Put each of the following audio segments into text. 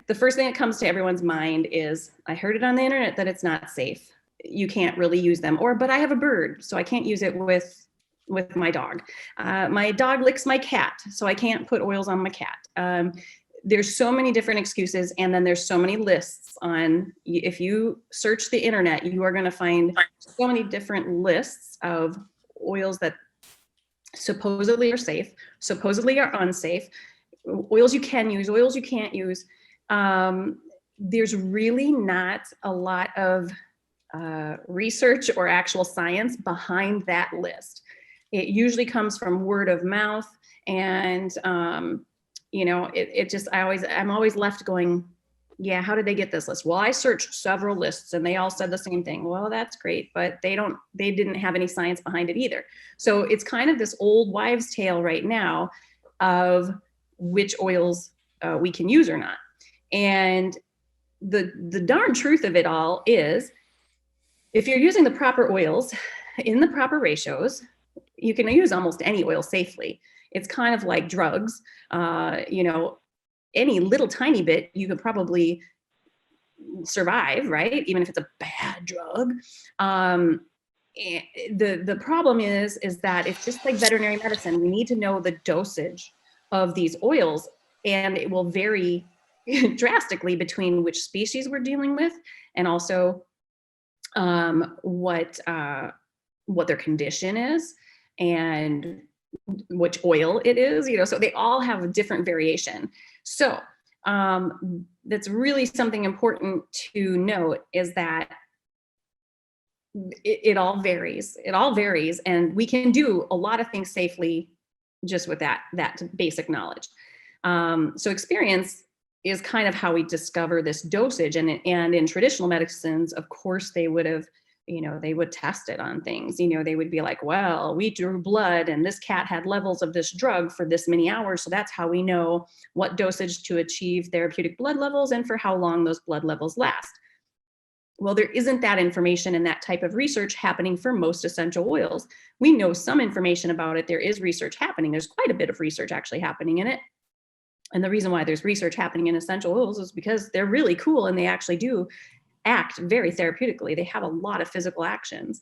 the first thing that comes to everyone's mind is, I heard it on the internet that it's not safe. You can't really use them. Or, but I have a bird, so I can't use it with my dog. My dog licks my cat, so I can't put oils on my cat. There's so many different excuses, and then there's so many lists on, if you search the internet, you are going to find so many different lists of oils that supposedly are safe, supposedly are unsafe, oils you can use, oils you can't use. There's really not a lot of research or actual science behind that list. It usually comes from word of mouth, and you know, it just, I'm always left going, yeah, how did they get this list? Well, I searched several lists and they all said the same thing. Well, that's great, but they didn't have any science behind it either. So it's kind of this old wives' tale right now of which oils we can use or not. And the darn truth of it all is, if you're using the proper oils in the proper ratios, you can use almost any oil safely. It's kind of like drugs. You know, any little tiny bit, you could probably survive, right? Even if it's a bad drug. The problem is that it's just like veterinary medicine. We need to know the dosage of these oils, and it will vary drastically between which species we're dealing with, and also what their condition is, and which oil it is, you know, so they all have a different variation. So that's really something important to note, is that it all varies. It all varies, and we can do a lot of things safely just with that basic knowledge. So experience is kind of how we discover this dosage. And in traditional medicines, of course, they would have, you know, they would test it on things. You know, they would be like, well, we drew blood and this cat had levels of this drug for this many hours, so that's how we know what dosage to achieve therapeutic blood levels and for how long those blood levels last. Well, there isn't that information and that type of research happening for most essential oils. We know some information about it. There is research happening. There's quite a bit of research actually happening in it. And the reason why there's research happening in essential oils is because they're really cool and they actually do act very therapeutically. They have a lot of physical actions.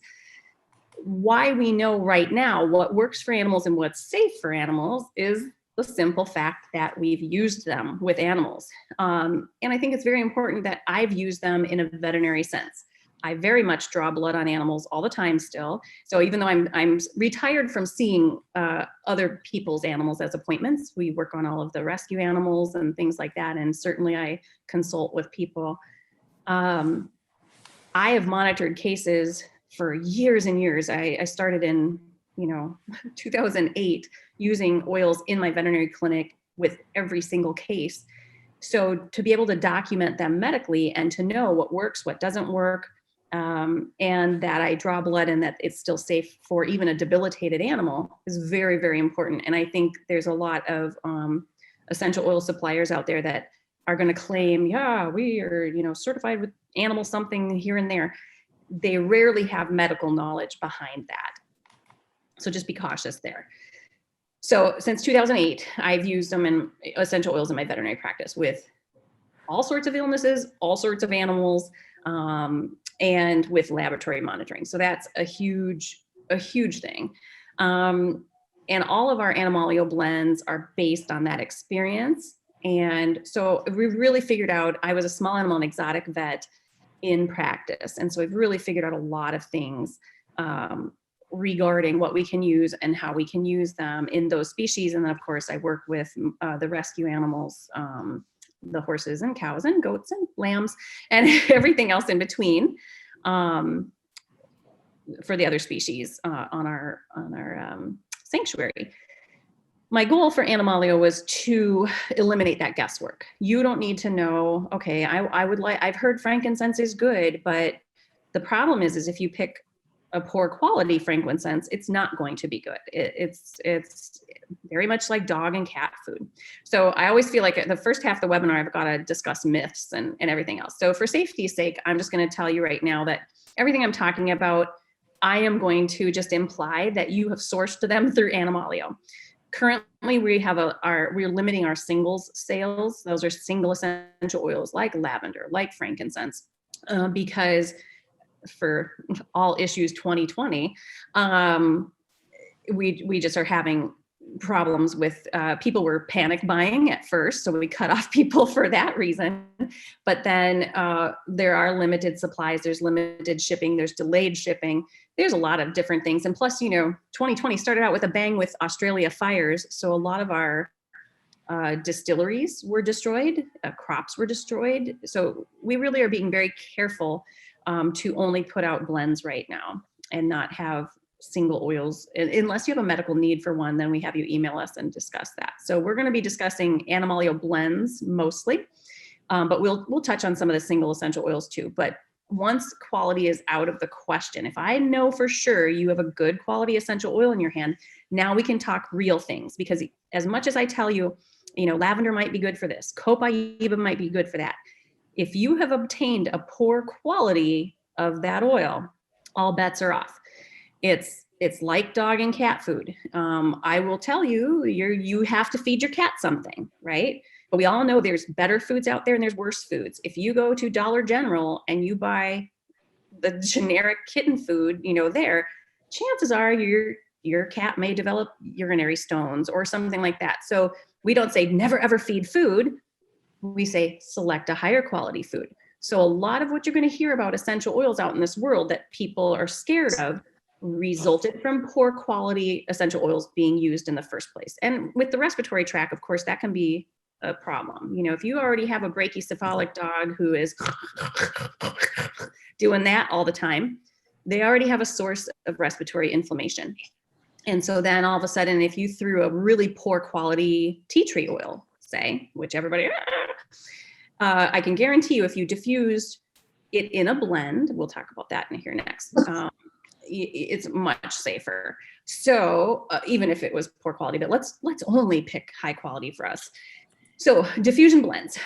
Why we know right now what works for animals and what's safe for animals is the simple fact that we've used them with animals. And I think it's very important that I've used them in a veterinary sense. I very much draw blood on animals all the time still. So even though I'm retired from seeing other people's animals as appointments, we work on all of the rescue animals and things like that. And certainly I consult with people. I have monitored cases for years and years. I started in, 2008 using oils in my veterinary clinic with every single case. So to be able to document them medically and to know what works, what doesn't work, and that I draw blood and that it's still safe for even a debilitated animal is very, very important. And I think there's a lot of essential oil suppliers out there that are going to claim, yeah, we are, certified with animal something here and there. They rarely have medical knowledge behind that. So just be cautious there. So since 2008, I've used them in essential oils in my veterinary practice with all sorts of illnesses, all sorts of animals, and with laboratory monitoring. So that's a huge thing. And all of our animalEO blends are based on that experience. And so we really figured out, I was a small animal and exotic vet in practice. And so we've really figured out a lot of things regarding what we can use and how we can use them in those species. And then of course I work with the rescue animals, the horses and cows and goats and lambs and everything else in between for the other species on our sanctuary. My goal for animalEO was to eliminate that guesswork. You don't need to know, okay, I've heard frankincense is good, but the problem is if you pick a poor quality frankincense, it's not going to be good. It's very much like dog and cat food. So I always feel like the first half of the webinar, I've got to discuss myths and everything else. So for safety's sake, I'm just going to tell you right now that everything I'm talking about, I am going to just imply that you have sourced them through animalEO. Currently, we're limiting our singles sales. Those are single essential oils like lavender, like frankincense, because for all issues 2020, we just are having problems with people were panic buying at first, so we cut off people for that reason. But then there are limited supplies, there's limited shipping, there's delayed shipping, there's a lot of different things. And plus, 2020 started out with a bang with Australia fires, so a lot of our distilleries were destroyed, crops were destroyed. So we really are being very careful to only put out blends right now and not have single oils. Unless you have a medical need for one, then we have you email us and discuss that. So we're going to be discussing animalEO blends mostly, but we'll touch on some of the single essential oils too. But once quality is out of the question, if I know for sure you have a good quality essential oil in your hand, now we can talk real things. Because as much as I tell you, lavender might be good for this, copaiba might be good for that, if you have obtained a poor quality of that oil, all bets are off. It's like dog and cat food. I will tell you, you have to feed your cat something, right? But we all know there's better foods out there and there's worse foods. If you go to Dollar General and you buy the generic kitten food, there, chances are your cat may develop urinary stones or something like that. So we don't say never ever feed food. We say select a higher quality food. So a lot of what you're going to hear about essential oils out in this world that people are scared of resulted from poor quality essential oils being used in the first place. And with the respiratory tract, of course, that can be a problem. If you already have a brachycephalic dog who is doing that all the time, they already have a source of respiratory inflammation. And so then all of a sudden, if you threw a really poor quality tea tree oil, say, which everybody, I can guarantee you, if you diffused it in a blend, we'll talk about that in here next, it's much safer. So even if it was poor quality, but let's only pick high quality for us. So diffusion blends,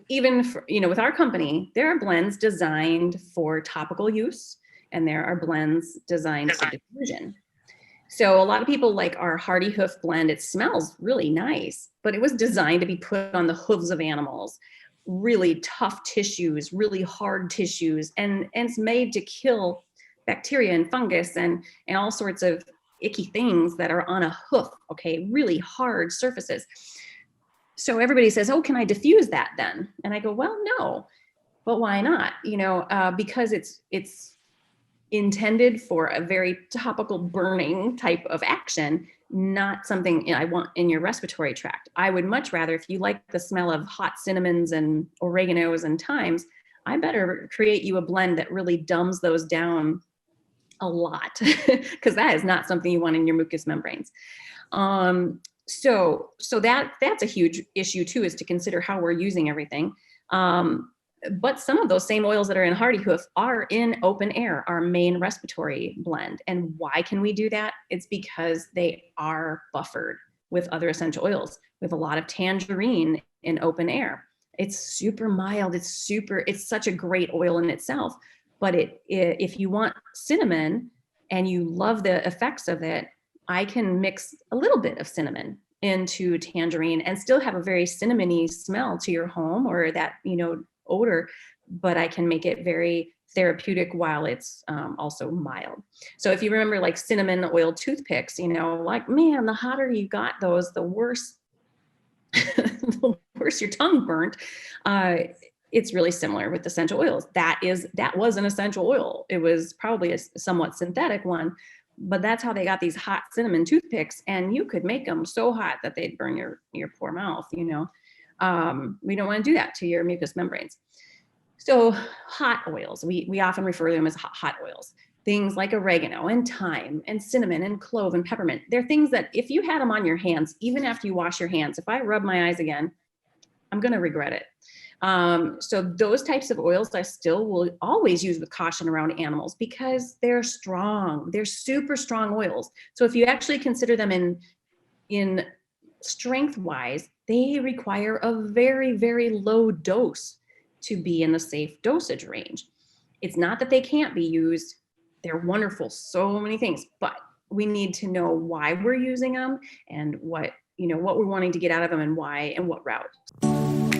even for, with our company, there are blends designed for topical use and there are blends designed for diffusion. So a lot of people like our Hardy Hoof blend. It smells really nice, but it was designed to be put on the hooves of animals, really tough tissues, really hard tissues, and it's made to kill bacteria and fungus and all sorts of icky things that are on a hoof, okay, really hard surfaces. So everybody says, oh, can I diffuse that then? And I go, well, no, but why not? Because it's intended for a very topical burning type of action, not something I want in your respiratory tract. I would much rather, if you like the smell of hot cinnamons and oreganos and thymes, I better create you a blend that really dumbs those down a lot, because that is not something you want in your mucous membranes. So that's a huge issue too, is to consider how we're using everything. But some of those same oils that are in Hardy Hoof are in open air, our main respiratory blend. And why can we do that? It's because they are buffered with other essential oils. We have a lot of tangerine in open air. It's super mild. It's such a great oil in itself. But if you want cinnamon and you love the effects of it, I can mix a little bit of cinnamon into tangerine and still have a very cinnamony smell to your home, or that, odor, but I can make it very therapeutic while it's also mild. So if you remember, like cinnamon oil toothpicks, like, man, the hotter you got those, the worse, the worse your tongue burnt. It's really similar with essential oils. That was an essential oil. It was probably a somewhat synthetic one, but that's how they got these hot cinnamon toothpicks. And you could make them so hot that they'd burn your poor mouth, We don't want to do that to your mucous membranes. So hot oils, we often refer to them as hot oils. Things like oregano and thyme and cinnamon and clove and peppermint. They're things that if you had them on your hands, even after you wash your hands, if I rub my eyes again, I'm going to regret it. So those types of oils I still will always use with caution around animals because they're strong. They're super strong oils. So if you actually consider them in strength wise, they require a very, very low dose to be in the safe dosage range. It's not that they can't be used. They're wonderful, so many things, but we need to know why we're using them and what we're wanting to get out of them and why and what route.